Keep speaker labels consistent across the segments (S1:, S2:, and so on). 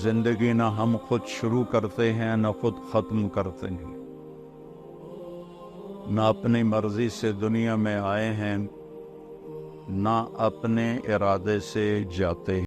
S1: زندگی نہ ہم خود شروع کرتے ہیں نہ خود ختم کرتے ہیں، نہ اپنی مرضی سے دنیا میں آئے ہیں نہ اپنے ارادے سے جاتے ہیں۔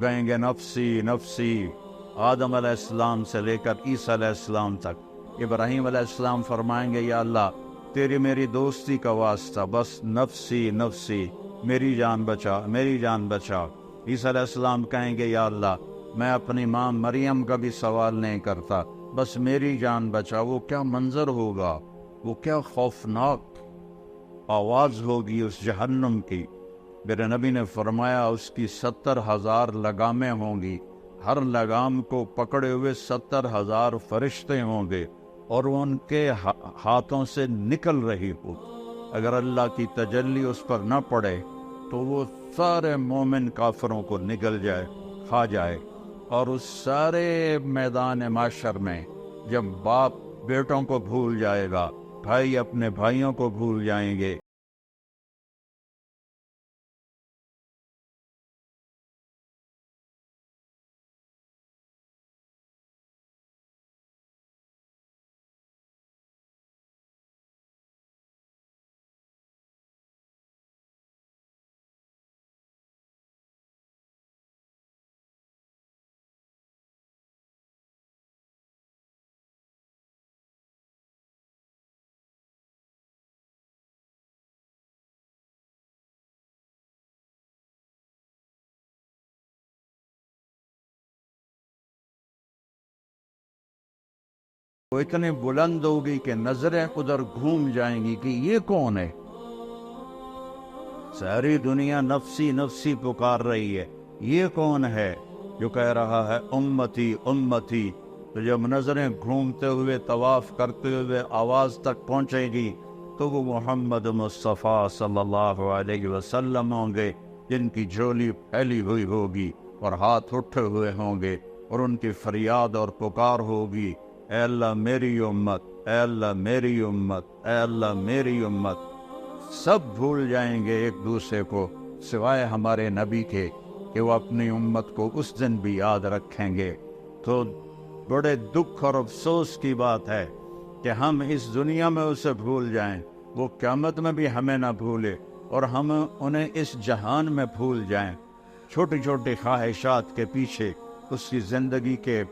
S1: کہیں گے نفسی نفسی، آدم علیہ السلام سے لے کر عیسیٰ علیہ السلام تک۔ ابراہیم علیہ السلام فرمائیں گے یا اللہ تیری میری دوستی کا واسطہ، بس نفسی نفسی، میری جان بچا، میری جان بچا۔ عیسیٰ علیہ السلام کہیں گے یا اللہ میں اپنی ماں مریم کا بھی سوال نہیں کرتا، بس میری جان بچا۔ وہ کیا منظر ہوگا، وہ کیا خوفناک آواز ہوگی اس جہنم کی۔ میرے نبی نے فرمایا اس کی 70,000 لگامیں ہوں گی، ہر لگام کو پکڑے ہوئے 70,000 فرشتے ہوں گے، اور وہ ان کے ہاتھوں سے نکل رہی ہو۔ اگر اللہ کی تجلی اس پر نہ پڑے تو وہ سارے مومن کافروں کو نگل جائے، کھا جائے۔ اور اس سارے میدان معاشر میں جب باپ بیٹوں کو بھول جائے گا، بھائی اپنے بھائیوں کو بھول جائیں گے، وہ اتنے بلند ہوگی کہ نظریں ادھر گھوم جائیں گی کہ یہ کون ہے۔ ساری دنیا نفسی نفسی پکار رہی ہے، یہ کون ہے جو کہہ رہا ہے امتی امتی؟ تو جب نظریں گھومتے ہوئے طواف کرتے ہوئے آواز تک پہنچے گی تو وہ محمد مصطفیٰ صلی اللہ علیہ وسلم ہوں گے، جن کی جھولی پھیلی ہوئی ہوگی اور ہاتھ اٹھے ہوئے ہوں گے، اور ان کی فریاد اور پکار ہوگی، اے اللہ میری امت، اے اللہ میری امت، اے اللہ میری امت۔ سب بھول جائیں گے ایک دوسرے کو سوائے ہمارے نبی کے، کہ وہ اپنی امت کو اس دن بھی یاد رکھیں گے۔ تو بڑے دکھ اور افسوس کی بات ہے کہ ہم اس دنیا میں اسے بھول جائیں، وہ قیامت میں بھی ہمیں نہ بھولے، اور ہم انہیں اس جہان میں بھول جائیں، چھوٹی چھوٹی خواہشات کے پیچھے اس کی زندگی کے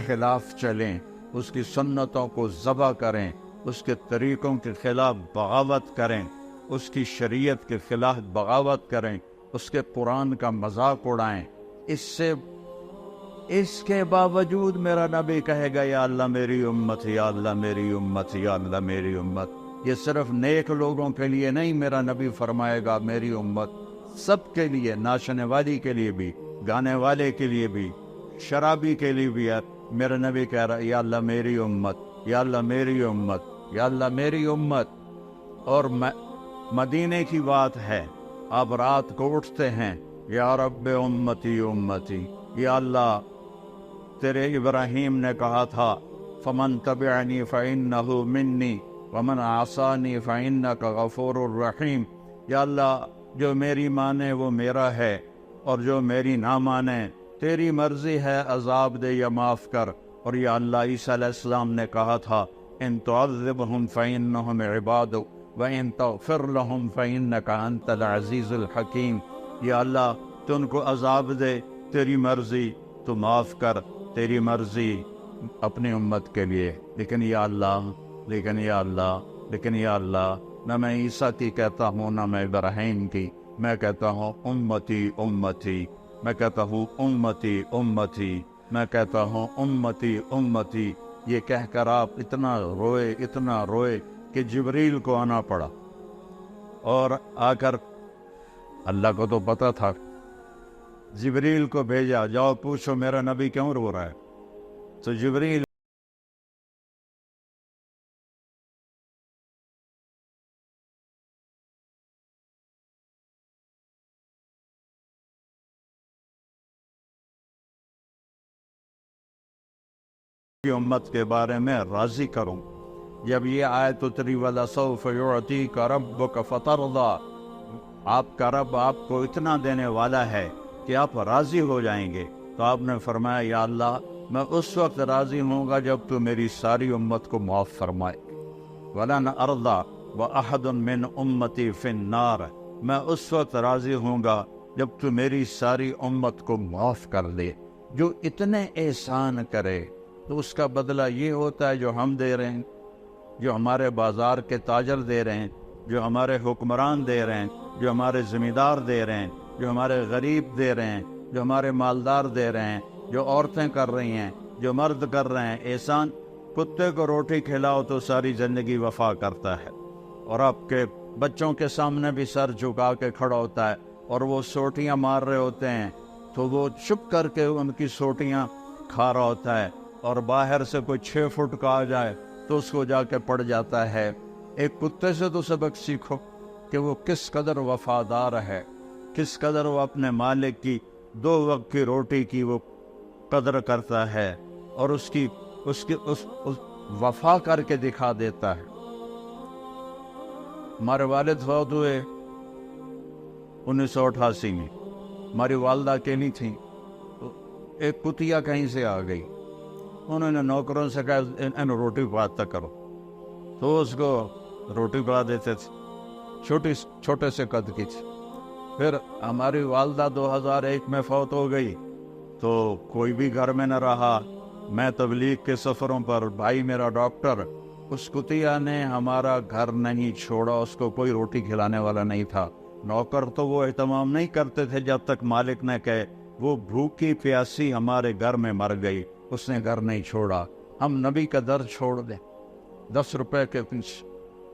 S1: خلاف چلیں، اس کی سنتوں کو ذبح کریں، اس کے طریقوں کے خلاف بغاوت کریں، اس کی شریعت کے خلاف بغاوت کریں، اس کے قرآن کا مذاق اڑائیں۔ اس کے باوجود میرا نبی کہے گا یا اللہ میری امت، یا اللہ میری امت، یا اللہ میری امت۔ یہ صرف نیک لوگوں کے لیے نہیں، میرا نبی فرمائے گا میری امت سب کے لیے، ناچنے والی کے لیے بھی، گانے والے کے لیے بھی، شرابی کے لیے بھی ہے۔ میرا نبی کہہ رہا ہے یا اللہ میری امت، یا اللہ میری امت، یا اللہ میری امت۔ اور مدینے کی بات ہے، آپ رات کو اٹھتے ہیں یا رب امتی امتی، یا اللہ تیرے ابراہیم نے کہا تھا فمن تبعنی فإنہ منی ومن عصانی فإنک غفور الرحیم، یا اللہ جو میری مانے وہ میرا ہے، اور جو میری نہ مانے تیری مرضی ہے، عذاب دے یا معاف کر۔ اور یا اللہ عیسیٰ علیہ السلام نے کہا تھا ان تعذبہم فإنہم عبادک وَإِن تَغْفِرْ لَهُمْ فَإِنَّكَ أَنْتَ الْعَزِيزُ الْحَكِيمُ، یا اللہ تو ان کو عذاب دے، تیری مرضی تو معاف کر، تیری مرضی اپنی امت کے لیے۔ لیکن یا اللہ، لیکن یا اللہ، لیکن یا اللہ، نہ میں عیسیٰ کی کہتا ہوں نہ میں ابراہیم کی، میں کہتا ہوں امتی امتی، میں کہتا ہوں امتی امتی، میں کہتا ہوں امتی امتی۔ یہ کہہ کر آپ اتنا روئے، اتنا روئے کہ جبریل کو آنا پڑا، اور آ کر اللہ کو تو پتا تھا، جبریل کو بھیجا، جاؤ پوچھو میرا نبی کیوں رو رہا ہے۔ تو جبریل کی امت کے بارے میں راضی کروں۔ جب یہ آیت اتری وَلَسَوْفَ يُعْطِيكَ رَبُّكَ فَتَرْضَىٰ، آپ کا رب آپ کو اتنا دینے والا ہے کہ آپ راضی ہو جائیں گے، تو آپ نے فرمایا یا اللہ میں اس وقت راضی ہوں گا جب تو میری ساری امت کو معاف فرمائے۔ وَلَنْ أَرْضَىٰ وَأَحَدٌ مِّنْ أُمَّتِي فِي النَّارِ، میں اس وقت راضی ہوں گا جب تو میری ساری امت کو معاف کر دے۔ جو اتنے احسان کرے تو اس کا بدلہ یہ ہوتا ہے جو ہم دے رہے ہیں، جو ہمارے بازار کے تاجر دے رہے ہیں، جو ہمارے حکمران دے رہے ہیں، جو ہمارے زمیندار دے رہے ہیں، جو ہمارے غریب دے رہے ہیں، جو ہمارے مالدار دے رہے ہیں، جو عورتیں کر رہی ہیں، جو مرد کر رہے ہیں۔ احسان، کتے کو روٹی کھلاؤ تو ساری زندگی وفا کرتا ہے، اور آپ کے بچوں کے سامنے بھی سر جھکا کے کھڑا ہوتا ہے، اور وہ سوٹیاں مار رہے ہوتے ہیں تو وہ چھپ کر کے ان کی سوٹیاں کھا رہا ہوتا ہے، اور باہر سے کوئی 6 فٹ کا آ جائے تو اس کو جا کے پڑ جاتا ہے۔ ایک کتے سے تو سبق سیکھو کہ وہ کس قدر وفادار ہے، کس قدر وہ اپنے مالک کی 2 وقت کی روٹی کی وہ قدر کرتا ہے، اور اس وفا کر کے دکھا دیتا ہے۔ ہمارے والد فوت ہوئے 1988 میں، ہماری والدہ اکیلی تھیں، تو ایک کتیا کہیں سے آ گئی، انہوں نے نوکروں سے کہا انہیں روٹی پکاتا کرو، تو اس کو روٹی پکا دیتے تھے، چھوٹے سے قد کی تھی۔ پھر ہماری والدہ 2001 میں فوت ہو گئی تو کوئی بھی گھر میں نہ رہا، میں تبلیغ کے سفروں پر، بھائی میرا ڈاکٹر، اس کتیا نے ہمارا گھر نہیں چھوڑا، اس کو کوئی روٹی کھلانے والا نہیں تھا، نوکر تو وہ اہتمام نہیں کرتے تھے جب تک مالک نے کہے، وہ بھوکی پیاسی ہمارے گھر میں مر گئی، اس نے گھر نہیں چھوڑا۔ ہم نبی کا در چھوڑ دیں 10 روپے کے پیچھے،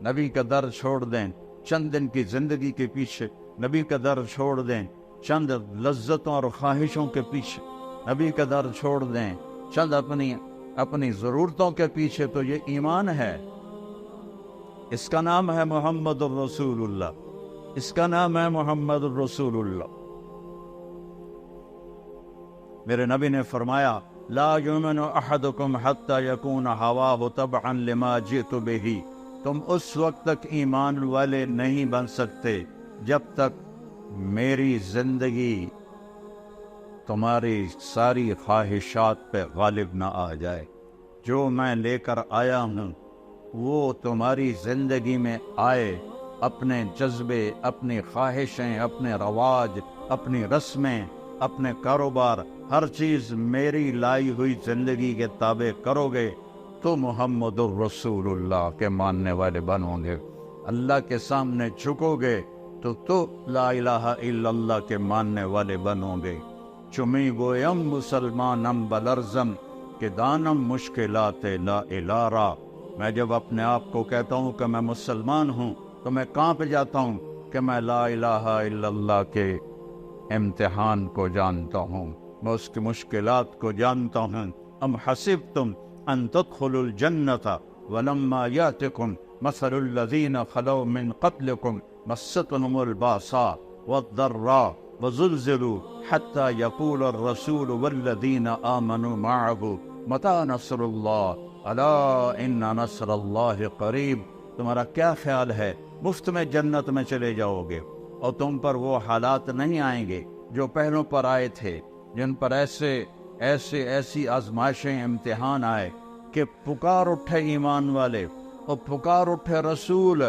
S1: نبی کا در چھوڑ دیں چند دن کی زندگی کے پیچھے، نبی کا در چھوڑ دیں چند لذتوں اور خواہشوں کے پیچھے، نبی کا در چھوڑ دیں چند اپنی ضرورتوں کے پیچھے، تو یہ ایمان ہے۔ اس کا نام ہے محمد الرسول اللہ، اس کا نام ہے محمد الرسول اللہ۔ میرے نبی نے فرمایا، لا یؤمن احدکم حتی یکون ہواہ تبعا لما جئت بہ، تم اس وقت تک ایمان والے نہیں بن سکتے جب تک میری زندگی تمہاری ساری خواہشات پہ غالب نہ آ جائے۔ جو میں لے کر آیا ہوں وہ تمہاری زندگی میں آئے، اپنے جذبے، اپنی خواہشیں، اپنے رواج، اپنی رسمیں، اپنے کاروبار، ہر چیز میری لائی ہوئی زندگی کے تابع کرو گے تو محمد الرسول اللہ کے ماننے والے بنو گے۔ اللہ کے سامنے جھکو گے تو لا الہ الا اللہ کے ماننے والے بنو گے۔ چمی گویم مسلمانم بلرزم کہ دانم مشکلات لا الارا، میں جب اپنے آپ کو کہتا ہوں کہ میں مسلمان ہوں تو میں کانپ جاتا ہوں کہ میں لا الہ الا اللہ کے امتحان کو جانتا ہوں، میں اس کی مشکلات کو جانتا ہوں۔ ام حسبتم ان تدخلوا الجنۃ ولما یاتکم مثل الذین خلوا من قبلکم مستهم الباساء والضراء وزلزلوا حتى يقول الرسول والذین آمنوا معه متى نصر اللہ الا ان نصر اللہ قریب۔ تمہارا کیا خیال ہے مفت میں جنت میں چلے جاؤ گے اور تم پر وہ حالات نہیں آئیں گے جو پہلوں پر آئے تھے، جن پر ایسی آزمائشیں، امتحان آئے کہ پکار اٹھے ایمان والے اور پکار اٹھے رسول،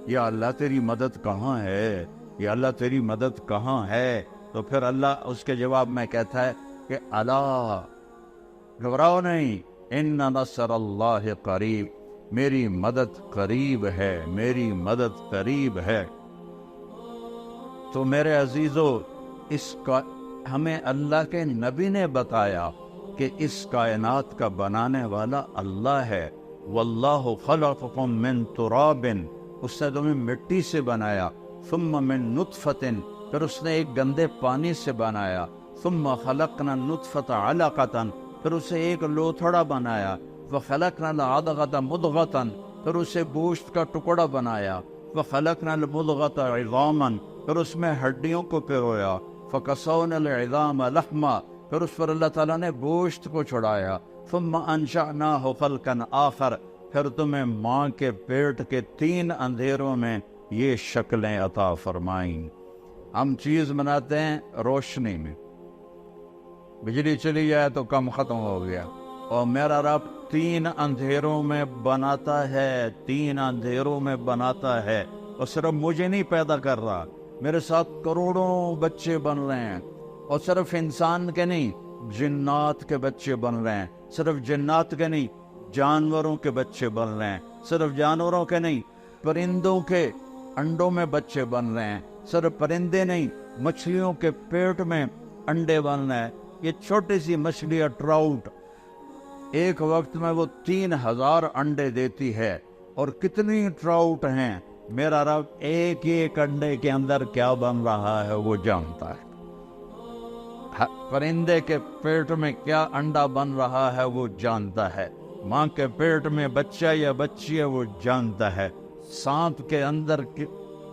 S1: یا اللہ تیری مدد کہاں ہے، یا اللہ تیری مدد کہاں ہے؟ تو پھر اللہ اس کے جواب میں کہتا ہے کہ الا، گھبراؤ نہیں، ان نصر اللہ قریب، میری مدد قریب ہے، میری مدد قریب ہے۔ تو میرے عزیزو، اس کا ہمیں اللہ کے نبی نے بتایا کہ اس کائنات کا بنانے والا اللہ ہے۔ واللہ خلقکم من تراب، اس نے تمہیں مٹی سے بنایا، ثم من نطفۃ، پھر اس نے ایک گندے پانی سے بنایا، ثم خلقنا النطفۃ علقۃ، پھر اسے ایک لوتھڑا بنایا، وخلقنا العلقۃ مضغۃ، پھر اسے گوشت کا ٹکڑا بنایا، وخلقنا المضغۃ عظاما، پھر اس میں ہڈیوں کو پرویا، فکسونا العظام لحما، پھر اس پر اللہ تعالیٰ نے گوشت کو چھڑایا، ثم انشأناہ خلقا آخر، پھر تمہیں ماں کے پیٹ کے 3 اندھیروں میں یہ شکلیں عطا فرمائیں۔ ہم چیز بناتے ہیں روشنی میں، بجلی چلی جائے تو کم ختم ہو گیا، اور میرا رب 3 اندھیروں میں بناتا ہے، 3 اندھیروں میں بناتا ہے، اور صرف مجھے نہیں پیدا کر رہا، میرے ساتھ کروڑوں بچے بن رہے ہیں، اور صرف انسان کے نہیں، جنات کے بچے بن رہے ہیں، صرف جنات کے نہیں، جانوروں کے بچے بن رہے ہیں، صرف جانوروں کے نہیں، پرندوں کے انڈوں میں بچے بن رہے ہیں، صرف پرندے نہیں، مچھلیوں کے پیٹ میں انڈے بن رہے ہیں۔ یہ چھوٹی سی مچھلی ٹراؤٹ ایک وقت میں وہ 3000 انڈے دیتی ہے، اور کتنی ٹراؤٹ ہیں، میرا رب ایک ایک انڈے کے اندر کیا بن رہا ہے وہ جانتا ہے۔ پرندے کے پیٹ میں کیا انڈا بن رہا ہے وہ جانتا ہے، ماں کے پیٹ میں بچہ یا بچی ہے وہ جانتا ہے، سانپ کے اندر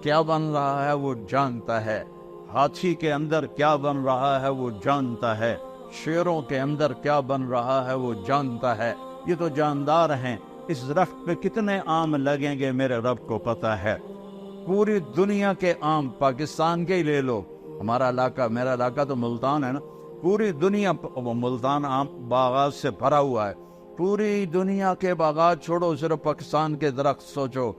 S1: کیا بن رہا ہے وہ جانتا ہے، ہاتھی کے اندر کیا بن رہا ہے وہ جانتا ہے، شیروں کے اندر کیا بن رہا ہے وہ جانتا ہے۔ یہ تو جاندار ہیں، اس درخت پہ کتنے آم لگیں گے میرے رب کو پتا ہے۔ پوری دنیا کے آم، پاکستان کے ہی لے لو، ہمارا علاقہ، میرا علاقہ تو ملتان ہے نا، پوری دنیا ملتان آم باغات سے بھرا ہوا ہے، پوری دنیا کے باغات چھوڑو، صرف پاکستان کے درخت سوچو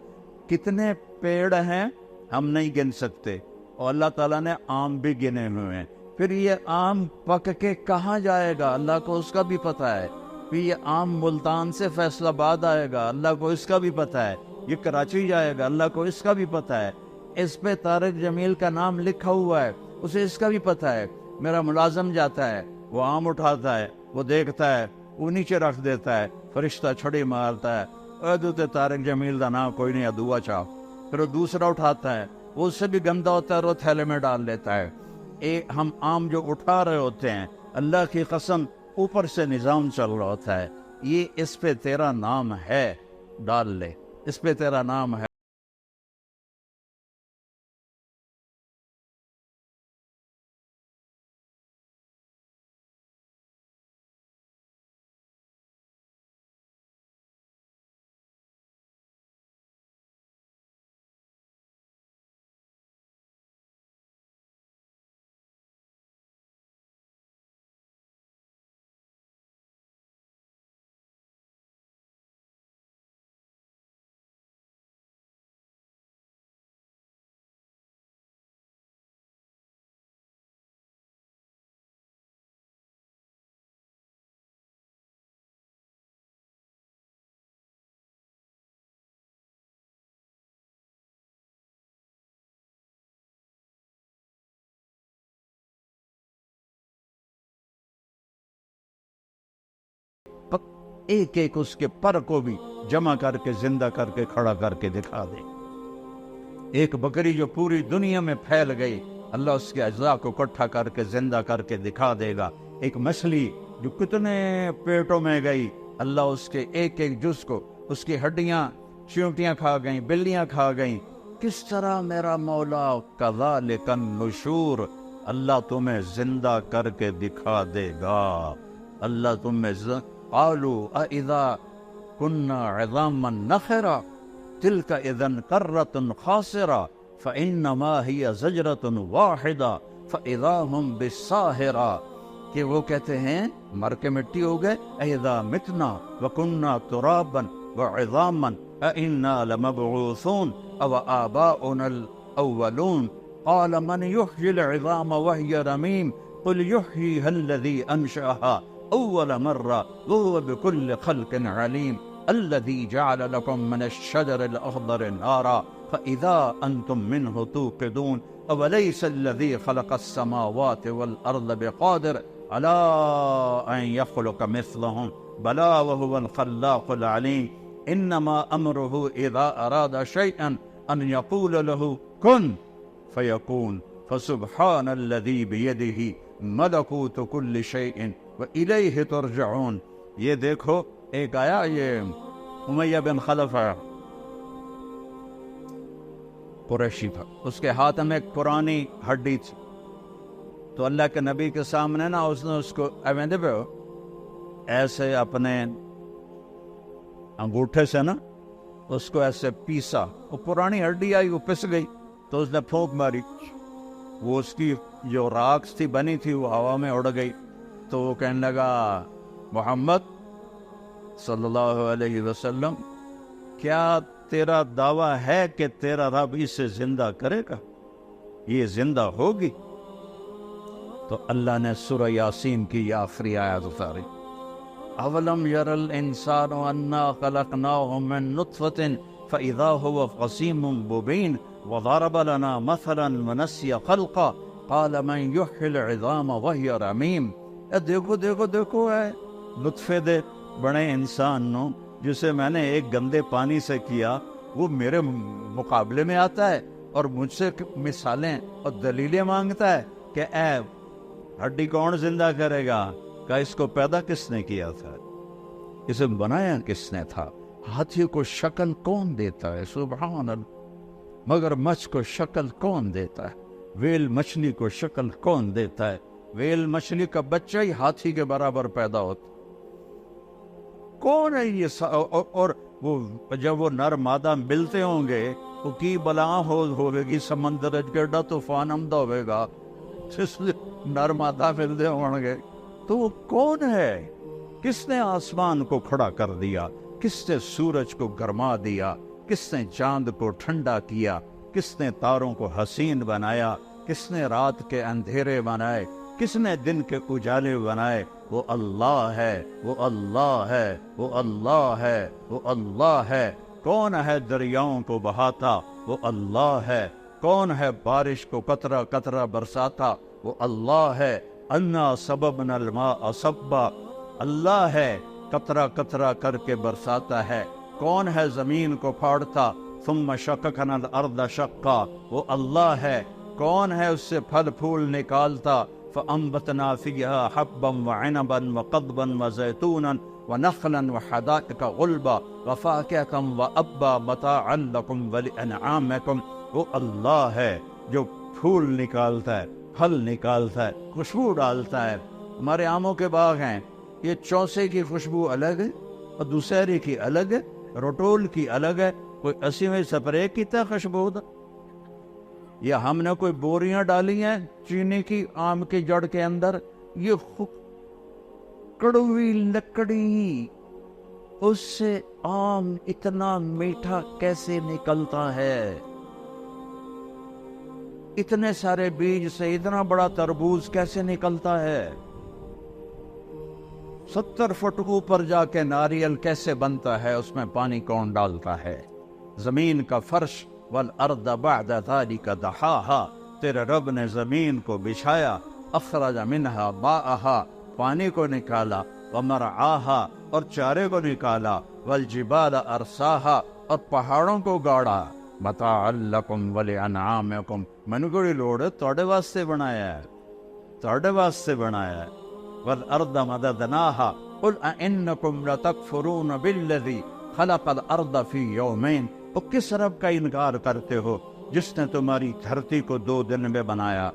S1: کتنے پیڑ ہیں، ہم نہیں گن سکتے، اور اللہ تعالیٰ نے آم بھی گنے ہوئے ہیں۔ پھر یہ آم پک کے کہاں جائے گا اللہ کو اس کا بھی پتہ ہے، پھر یہ آم ملتان سے فیصل آباد آئے گا اللہ کو اس کا بھی پتہ ہے، یہ کراچی جائے گا اللہ کو اس کا بھی پتہ ہے، اس پہ طارق جمیل کا نام لکھا ہوا ہے اسے اس کا بھی پتہ ہے۔ میرا ملازم جاتا ہے، وہ آم اٹھاتا ہے، وہ دیکھتا ہے، وہ نیچے رکھ دیتا ہے، فرشتہ چھڑی مارتا ہے، ادھر طارق جمیل کا نام کوئی نہیں، ادوا چاہ، پھر وہ دوسرا اٹھاتا ہے، وہ اس سے بھی گندا ہوتا ہے، وہ تھیلے میں ڈال لیتا ہے۔ ہم آم جو اٹھا رہے ہوتے ہیں، اللہ کی قسم اوپر سے نظام چل رہا ہوتا ہے، یہ اس پہ تیرا نام ہے، ڈال لے، اس پہ تیرا نام ہے۔ ایک ایک اس کے پر کو بھی جمع کر کے زندہ کر کے کھڑا کر کے دکھا دے۔ ایک بکری جو پوری دنیا میں پھیل گئی، اللہ اس کے اجزاء کو اکٹھا کر کے زندہ کر کے دکھا دے گا۔ ایک مچھلی جو کتنے پیٹوں میں گئی، اللہ اس کے ایک ایک جز کو، اس کی ہڈیاں چیونٹیاں کھا گئیں، بلیاں کھا گئیں۔ کس طرح میرا مولا کذالک النشور، اللہ تمہیں زندہ کر کے دکھا دے گا، اللہ تمہیں قالوا اذا كنا عظاما نخرا تلك اذا كرة خاسرة فانما هي زجرة واحدة فاذا هم بالساهرة، کہ وہ کہتے ہیں مر کے مٹی ہو گئے، اذا متنا وكنا ترابا وعظاما أئنا لمبعوثون او آباؤنا الاولون قال من يحيي العظام وهي رميم قل يحييها الذي انشأها أول مرة وهو بكل خلق عليم الذي جعل لكم من الشجر الأخضر نارا فإذا أنتم منه توقدون أوليس الذي خلق السماوات والأرض بقادر على أن يخلق مثلهم بلى وهو الخلاق العليم إنما أمره إذا أراد شيئا أن يقول له كن فيكون فسبحان الذي بيده ملكوت كل شيء وَإِلَيْهِ تُرْجَعُونَ۔ یہ دیکھو ایک آیا، یہ امیہ بن خلف ہے، قریشی تھا، اس کے ہاتھ میں ایک پرانی ہڈی تھی، تو اللہ کے نبی کے سامنے نا اس نے اس کو ایسے اپنے انگوٹھے سے نا اس کو ایسے پیسا، وہ پرانی ہڈی آئی، وہ پس گئی، تو اس نے پھونک ماری، وہ اس کی جو راکس تھی بنی تھی وہ ہوا میں اڑ گئی، تو وہ کہنے لگا محمد صلی اللہ علیہ وسلم کیا تیرا دعویٰ ہے کہ تیرا رب اسے زندہ کرے گا؟ یہ زندہ ہوگی؟ تو اللہ نے سورہ یاسین کی یہ آخری آیت اتاری، اولم یر الانسان انا خلقناه من نطفة فاذا هو خصیم مبین وضرب لنا مثلا ونسی خلقا قال من یحیی العظام وہی رمیم۔ دیکھو دیکھو دیکھو، ہے نطفے دے بڑے انسان نو جسے میں نے ایک گندے پانی سے کیا، وہ میرے مقابلے میں آتا ہے اور مجھ سے مثالیں اور دلیلیں مانگتا ہے کہ اے ہڈی کون زندہ کرے گا؟ کہ اس کو پیدا کس نے کیا تھا؟ اسے بنایا کس نے تھا؟ ہاتھی کو شکل کون دیتا ہے؟ سبحان اللہ۔ مگر مچھ کو شکل کون دیتا ہے؟ ویل مچھلی کو شکل کون دیتا ہے؟ ویل مچھلی کا بچہ ہی ہاتھی کے برابر پیدا ہوتا۔ کون ہے یہ اور وہ جب وہ نر مادہ ملتے ہوں گے وہ کی بلا ہوئے گی، سمندر گرڈا طوفان آمدہ ہوئے گا، جس نر مادہ ملتے ہوں گے، تو وہ کون ہے؟ کس نے آسمان کو کھڑا کر دیا؟ کس نے سورج کو گرما دیا؟ کس نے چاند کو ٹھنڈا کیا؟ کس نے تاروں کو حسین بنایا؟ کس نے رات کے اندھیرے بنائے؟ کس نے دن کے اجالے بنائے؟ وہ اللہ ہے، وہ اللہ ہے، وہ اللہ ہے، وہ اللہ ہے۔ کون ہے دریاؤں کو بہاتا؟ وہ اللہ ہے۔ کون ہے بارش کو قطرہ قطرہ برساتا؟ وہ اللہ ہے۔ انا سببنا الماء صبا، اللہ ہے، قطرہ قطرہ کر کے برساتا ہے۔ کون ہے زمین کو پھاڑتا؟ ثم شققنا الارض شقا، وہ اللہ ہے۔ کون ہے اس سے پھل پھول نکالتا؟ فانبتنا فیہا حبا وعنبا وقضبا وزیتونا ونخلا وحدائق غلبا وفاکہۃ وابا متاعا لکم ولانعامکم، وہ اللہ ہے جو پھول نکالتا ہے، پھل نکالتا ہے، خوشبو ڈالتا ہے۔ ہمارے آموں کے باغ ہیں، یہ چوسے کی خوشبو الگ ہے اور دوسری کی الگ ہے، روٹول کی الگ ہے، کوئی 80ویں سپرے کی تا خوشبو دا، یا ہم نے کوئی بوریاں ڈالی ہیں چینی کی آم کی جڑ کے اندر، یہ کڑوی لکڑی، اس سے آم اتنا میٹھا کیسے نکلتا ہے؟ اتنے سارے بیج سے اتنا بڑا تربوز کیسے نکلتا ہے؟ 70 فٹ اوپر جا کے ناریل کیسے بنتا ہے؟ اس میں پانی کون ڈالتا ہے؟ زمین کا فرش، والارض بعد ذلك دحاها، تیرے رب نے زمین کو بچھایا، اخرج منها ماءها، پانی کو نکالا، ومرعاها، اور چارے کو نکالا، والجبال ارساها، اور پہاڑوں کو گاڑا، متاعا لکم ولانعامکم، من کو لوڑ توڑے واسطے بنایا ہے، توڑے واسطے بنایا ہے۔ والارض مددناها قل ائنکم لتکفرون بالذی خلق الارض فی یومین، اور کس رب کا انکار کرتے ہو جس نے تمہاری دھرتی کو 2 دن میں بنایا؟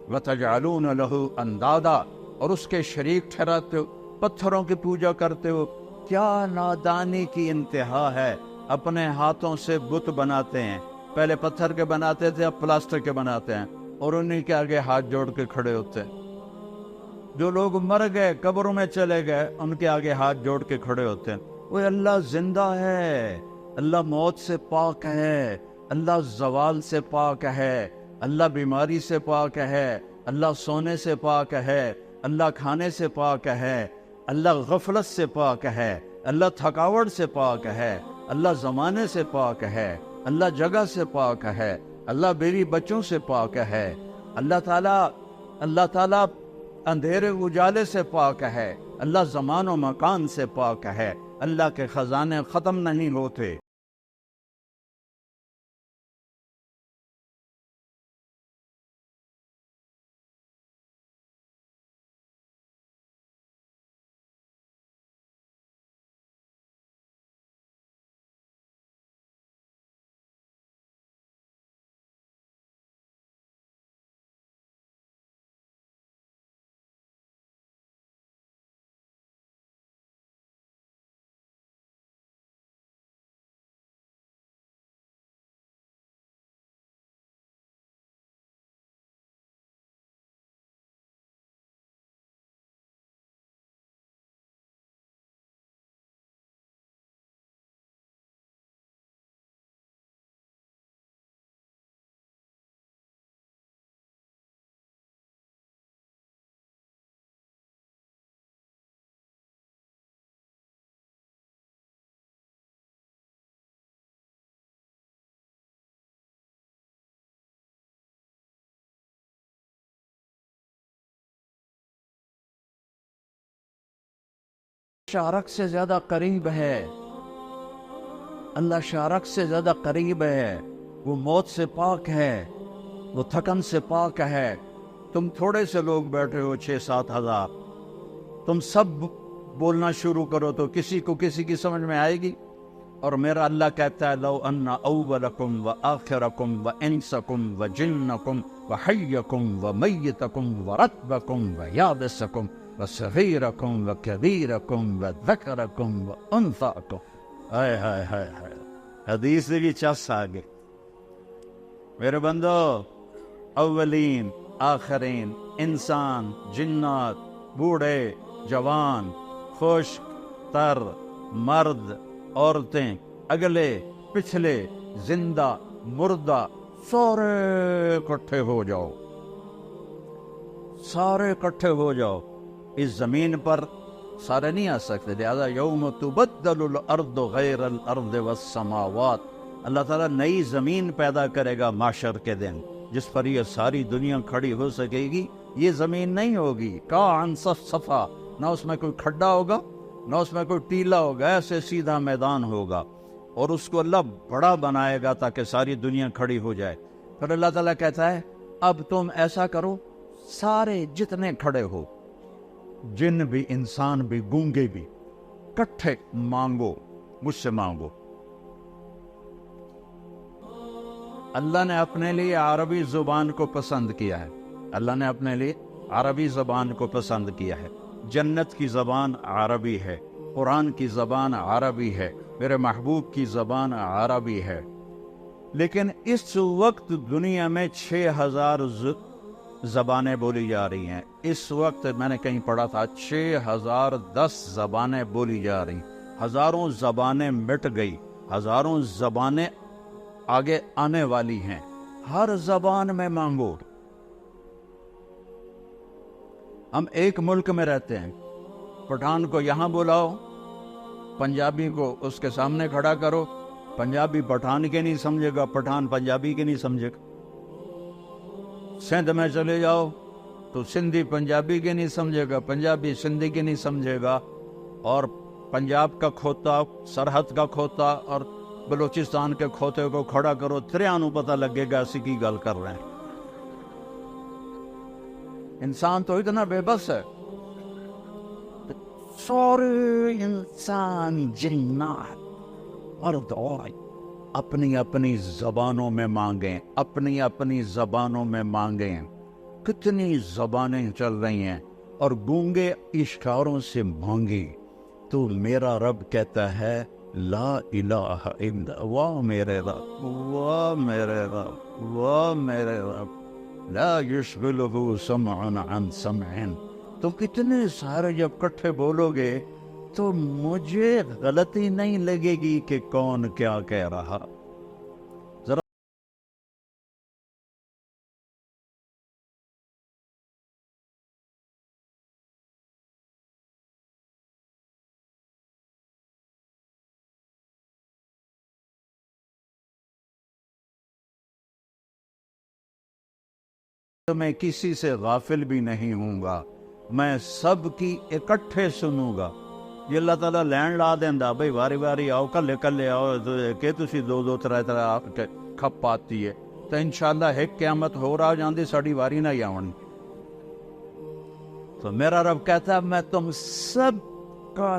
S1: وَتَجْعَلُونَ لَهُ أَنْدَادًا، اور اس کے شریک ٹھہراتے ہو، پتھروں کی پوجا کرتے ہو۔ کیا نادانی کی انتہا ہے، اپنے ہاتھوں سے بت بناتے ہیں، پہلے پتھر کے بناتے تھے، اب پلاسٹر کے بناتے ہیں، اور انہی کے آگے ہاتھ جوڑ کے کھڑے ہوتے ہیں۔ جو لوگ مر گئے قبروں میں چلے گئے ان کے آگے ہاتھ جوڑ کے کھڑے ہوتے ہیں۔ وہ اللہ زندہ ہے، اللہ موت سے پاک ہے، اللہ زوال سے پاک ہے، اللہ بیماری سے پاک ہے، اللہ سونے سے پاک ہے، اللہ کھانے سے پاک ہے، اللہ غفلت سے پاک ہے، اللہ تھکاوٹ سے پاک ہے، اللہ زمانے سے پاک ہے، اللہ جگہ سے پاک ہے، اللہ بیوی بچوں سے پاک ہے، اللہ تعالیٰ اندھیرے اجالے سے پاک ہے، اللہ زمان و مکان سے پاک ہے، اللہ کے خزانے ختم نہیں ہوتے۔ شارک سے زیادہ قریب ہے، اللہ شارک سے زیادہ قریب ہے، وہ موت سے پاک ہے، وہ تھکن سے پاک ہے۔ تم تھوڑے سے لوگ بیٹھے ہو 6-7 ہزار، تم سب بولنا شروع کرو تو کسی کو کسی کی سمجھ میں آئے گی؟ اور میرا اللہ کہتا ہے لو ان اولکم و آخرکم و انسکم و جنکم و حیکم و میتکم و رتبکم و یابسکم و صغیرکم و کبیرکم و ذکرکم و انثاکم۔ ہائے ہائے ہائے ہائے، حدیث سے بھی چس آگے۔ میرے بندو، اولین آخرین، انسان، جنات، بوڑھے، جوان، خشک تر، مرد، عورتیں، اگلے پچھلے، زندہ مردہ، سارے اکٹھے ہو جاؤ، سارے اکٹھے ہو جاؤ اس زمین پر۔ سارے نہیں آ سکتے، لہذا یوم تبدل الارض غیر الارض والسماوات، اللہ تعالیٰ نئی زمین پیدا کرے گا معاشر کے دن، جس پر یہ ساری دنیا کھڑی ہو سکے گی۔ یہ زمین نہیں ہوگی کان صفا، نہ اس میں کوئی کھڈا ہوگا، نہ اس میں کوئی ٹیلا ہوگا، ایسے سیدھا میدان ہوگا، اور اس کو اللہ بڑا بنائے گا تاکہ ساری دنیا کھڑی ہو جائے۔ پھر اللہ تعالیٰ کہتا ہے اب تم ایسا کرو، سارے جتنے کھڑے ہو، جن بھی، انسان بھی، گونگے بھی، کٹھے مانگو، مجھ سے مانگو۔ اللہ نے اپنے لیے عربی زبان کو پسند کیا ہے، اللہ نے اپنے لیے عربی زبان کو پسند کیا ہے۔ جنت کی زبان عربی ہے، قرآن کی زبان عربی ہے، میرے محبوب کی زبان عربی ہے۔ لیکن اس وقت دنیا میں 6,000 زبانیں بولی جا رہی ہیں۔ اس وقت میں نے کہیں پڑھا تھا 6,010 زبانیں بولی جا رہی ہیں۔ ہزاروں زبانیں مٹ گئی، ہزاروں زبانیں آگے آنے والی ہیں۔ ہر زبان میں مانگو۔ ہم ایک ملک میں رہتے ہیں، پٹھان کو یہاں بلاؤ، پنجابی کو اس کے سامنے کھڑا کرو، پنجابی پٹھان کے نہیں سمجھے گا، پٹھان پنجابی کے نہیں سمجھے گا۔ سندھ میں چلے جاؤ تو سندھی پنجابی کے نہیں سمجھے گا، پنجابی سندھی کے نہیں سمجھے گا، اور پنجاب کا کھوتا، سرحد کا کھوتا اور بلوچستان کے کھوتے کو کھڑا کرو، تریانو پتہ لگے گا اسی کی گل کر رہے ہیں۔ انسان تو اتنا بے بس ہے۔ سارے انسان، جنات، مرد عورت اپنی اپنی زبانوں میں مانگیں، اپنی اپنی زبانوں میں مانگیں۔ کتنی زبانیں چل رہی ہیں، اور گونگے اشاروں سے مانگی تو میرا رب کہتا ہے لا الہ الا، واہ میرے رب، واہ میرے رب، واہ میرے رب، لا یشغلہ سمع عن سمع۔ تو کتنے سارے جب کٹھے بولو گے تو مجھے غلطی نہیں لگے گی کہ کون کیا کہہ رہا۔ ذرا میں کسی سے غافل بھی نہیں ہوں گا، میں سب کی اکٹھے سنوں گا۔ یہ اللہ تعالیٰ لین لا دینا بھائی، واری واری آؤ، کلے کلے آؤ کہ تسی دو دو ترے ترے آپ کے کھپ آتی ہے تو انشاءاللہ ایک قیامت ہو رہا جاندی ساڑی واری نہ آون۔ تو میرا رب کہتا ہے میں تم سب کا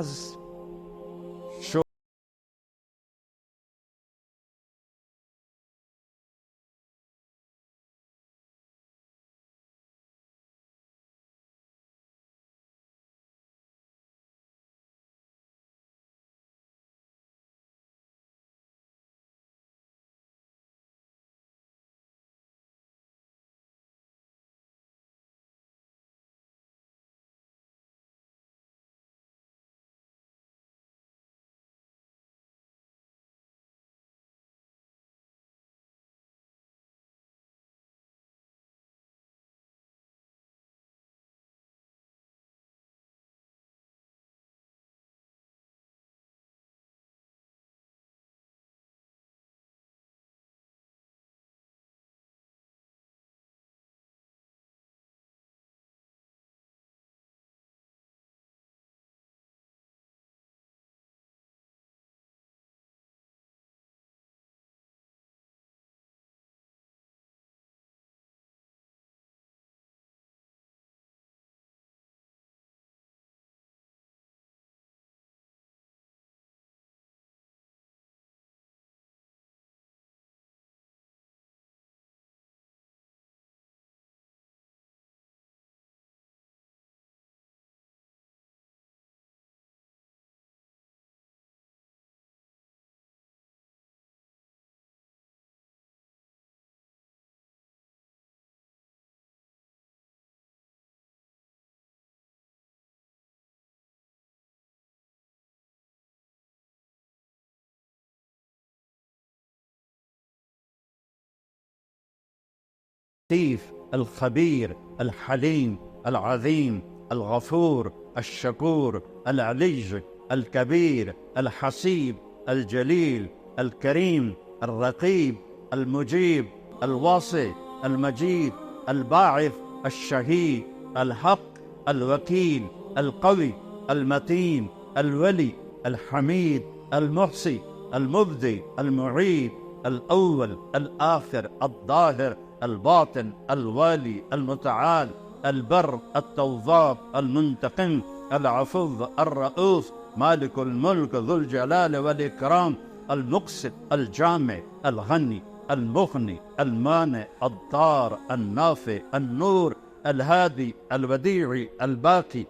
S1: اللطيف الخبير الحليم العظيم الغفور الشكور العلي الكبير الحسيب الجليل الكريم الرقيب المجيب الواسع المجيد الباعث الشهيد الحق الوكيل القوي المتين الولي الحميد المحصي المبدي المعيد الأول الآخر الظاهر الباطن الوالي المتعال البر التواب المنتقم العفو الرؤوف مالك الملك ذو الجلال والإكرام المقسط الجامع الغني المغني المانع الضار النافع النور الهادي الوديع الباقي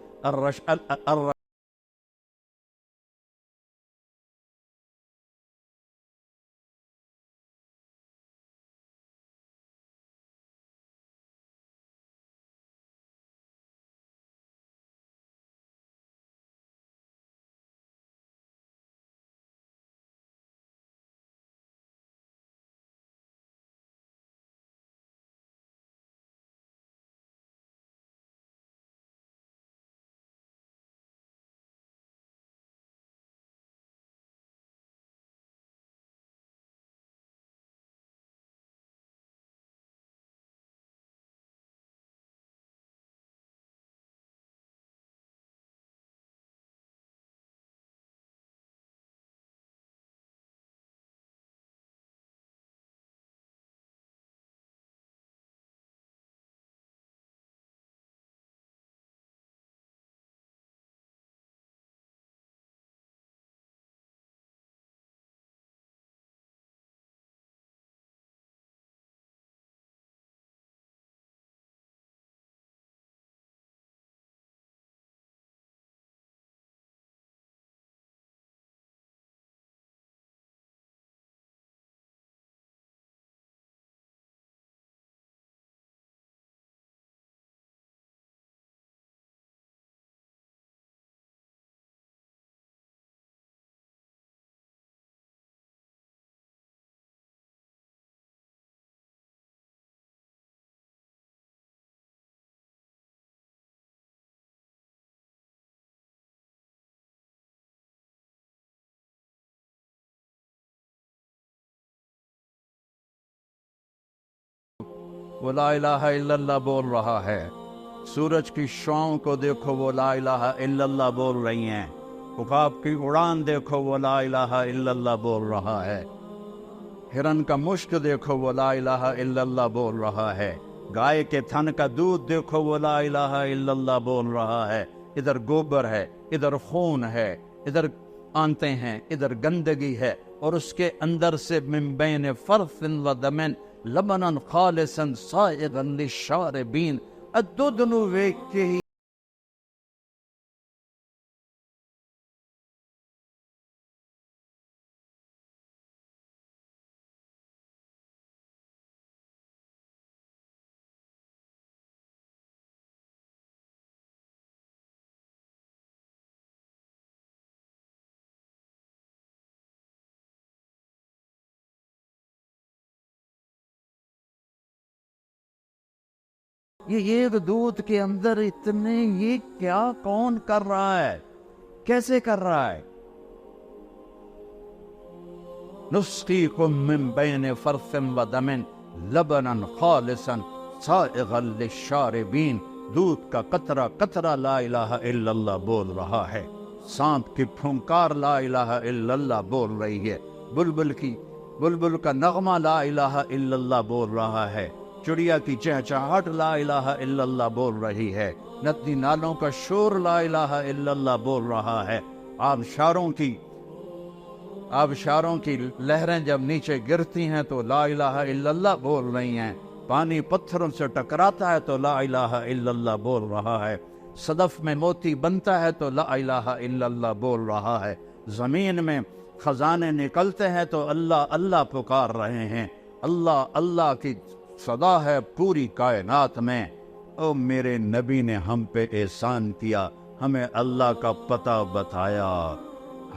S1: وہ لا الہ الا اللہ بول رہا ہے. سورج کی شعاؤں کو دیکھو وہ لا الہ الا اللہ بول رہی ہیں. عقاب کی اڑان دیکھو وہ لا الہ الا اللہ بول رہا ہے. ہرن کا مشک دیکھو وہ لا الہ الا اللہ بول رہا ہے. گائے کے تھن کا دودھ دیکھو وہ لا الہ الا اللہ بول رہا ہے. ادھر گوبر ہے، ادھر خون ہے، ادھر آنتیں ہیں، ادھر گندگی ہے، اور اس کے اندر سے من بین فرث و دمن لبنا خالصا سائغا للشاربین. دودھ نو ویکھ کے ہی یہ دودھ کے اندر اتنے، یہ کیا کون کر رہا ہے، کیسے کر رہا ہے؟ نسقیکم من بین فرث و دم لبنا خالصا سائغا للشاربین. دودھ کا قطرہ قطرہ لا الہ الا اللہ بول رہا ہے. سانپ کی پھنکار لا الہ الا اللہ بول رہی ہے. بلبل کا نغمہ لا الہ الا اللہ بول رہا ہے. چڑیا کی چہچہاہٹ لا الہ الا اللہ بول رہی ہے. ندی نالوں کا شور لا الہ الا اللہ بول رہا ہے. آبشاروں کی لہریں جب نیچے گرتی ہیں تو لا الہ الا اللہ بول رہی ہیں. پانی پتھروں سے ٹکراتا ہے تو لا الہ الا اللہ بول رہا ہے. صدف میں موتی بنتا ہے تو لا الہ الا اللہ بول رہا ہے. زمین میں خزانے نکلتے ہیں تو اللہ اللہ پکار رہے ہیں. اللہ اللہ کی صدا ہے پوری کائنات میں. او میرے نبی نے ہم پہ احسان کیا، ہمیں اللہ کا پتہ بتایا،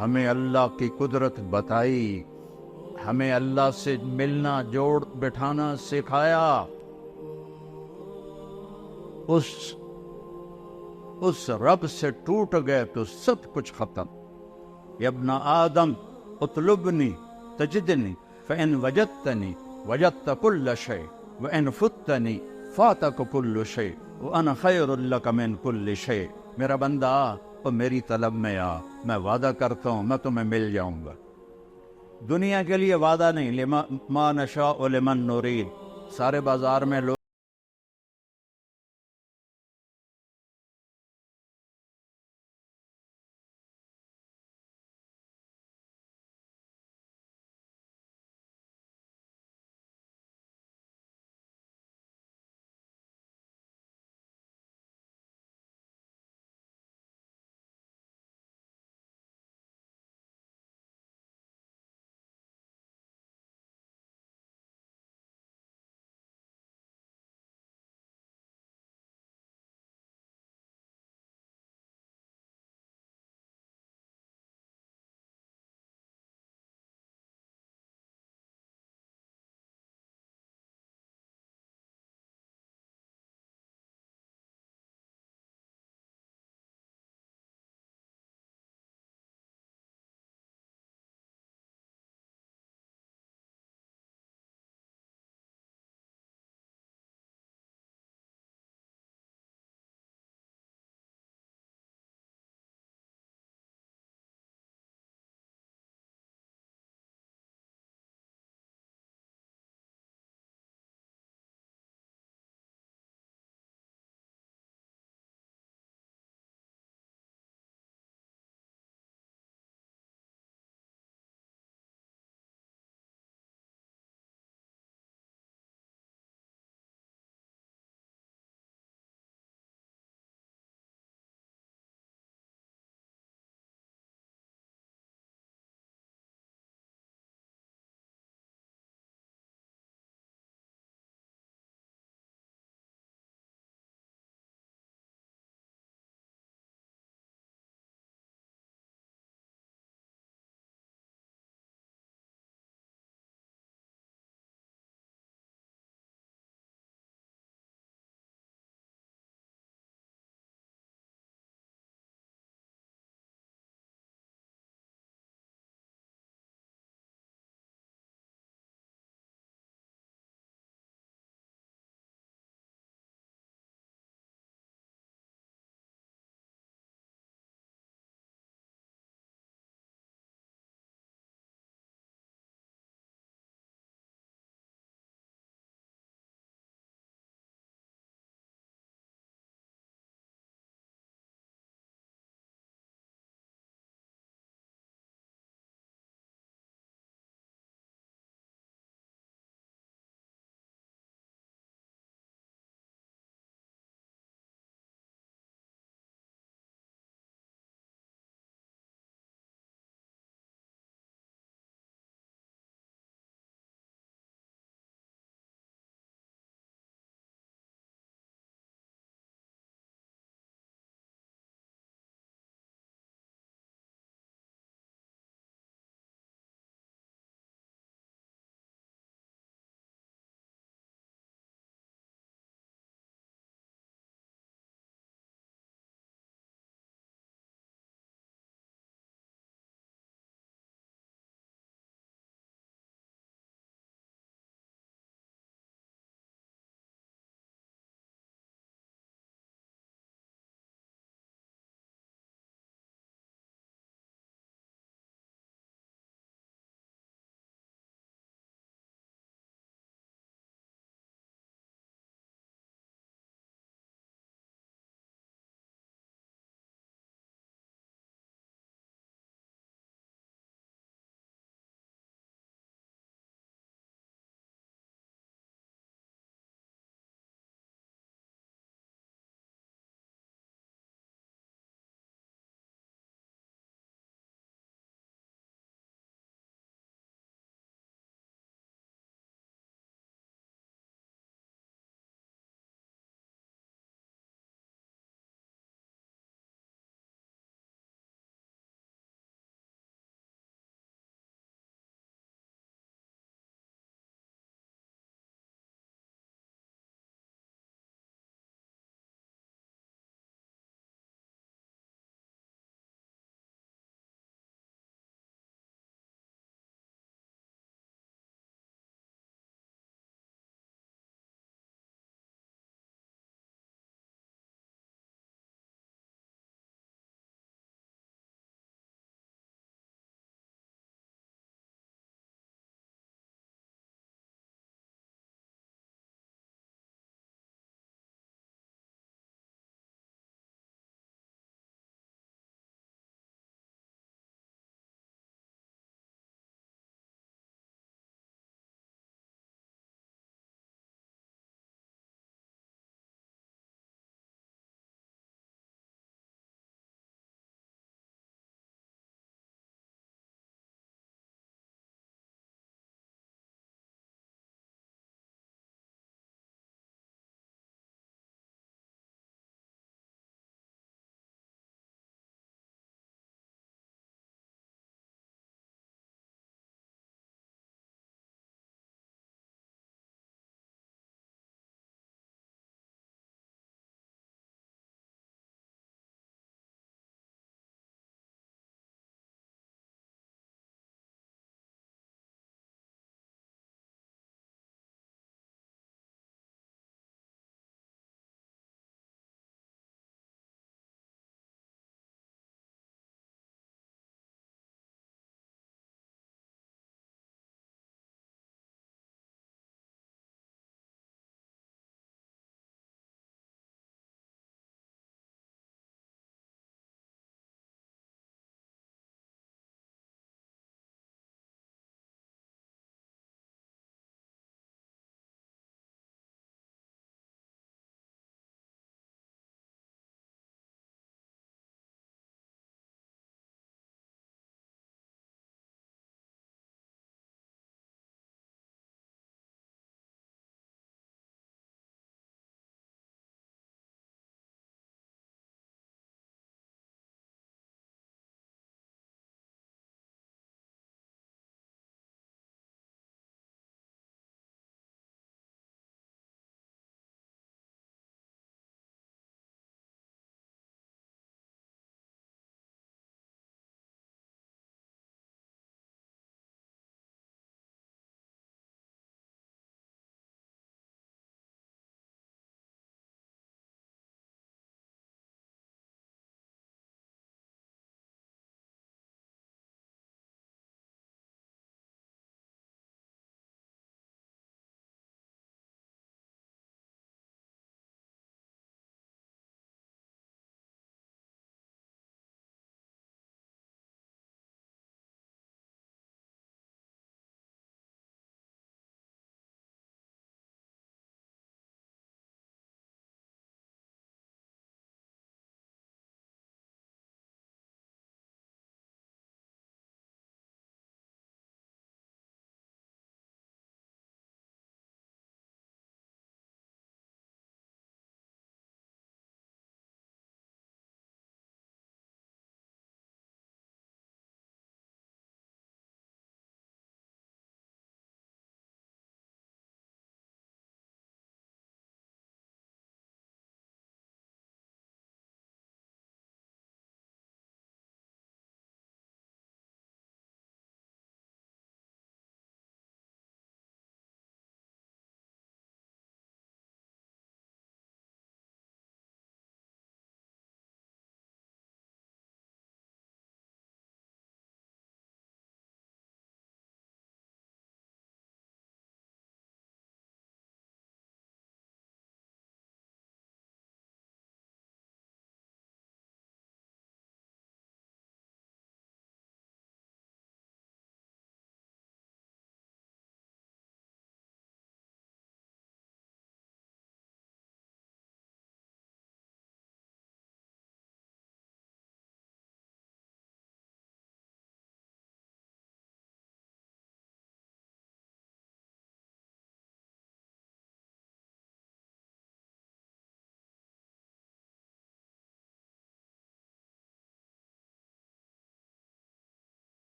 S1: ہمیں اللہ کی قدرت بتائی، ہمیں اللہ سے ملنا جوڑ بٹھانا سکھایا. اس رب سے ٹوٹ گئے تو سب کچھ ختم. یا ابن آدم اطلبنی تجدنی فإن وجدتنی وجدت كل شيء وإن فتنی فاتك كل شيء وأنا خير لك من كل شيء. میرا بندہ اور میری طلب میں آ، میں وعدہ کرتا ہوں میں تمہیں مل جاؤں گا. دنیا کے لیے وعدہ نہیں، ما نشاء لمن نرید. سارے بازار میں لوگ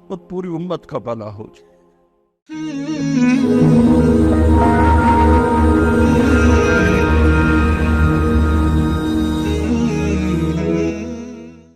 S1: اور پوری امت کا بھلا ہو جائے.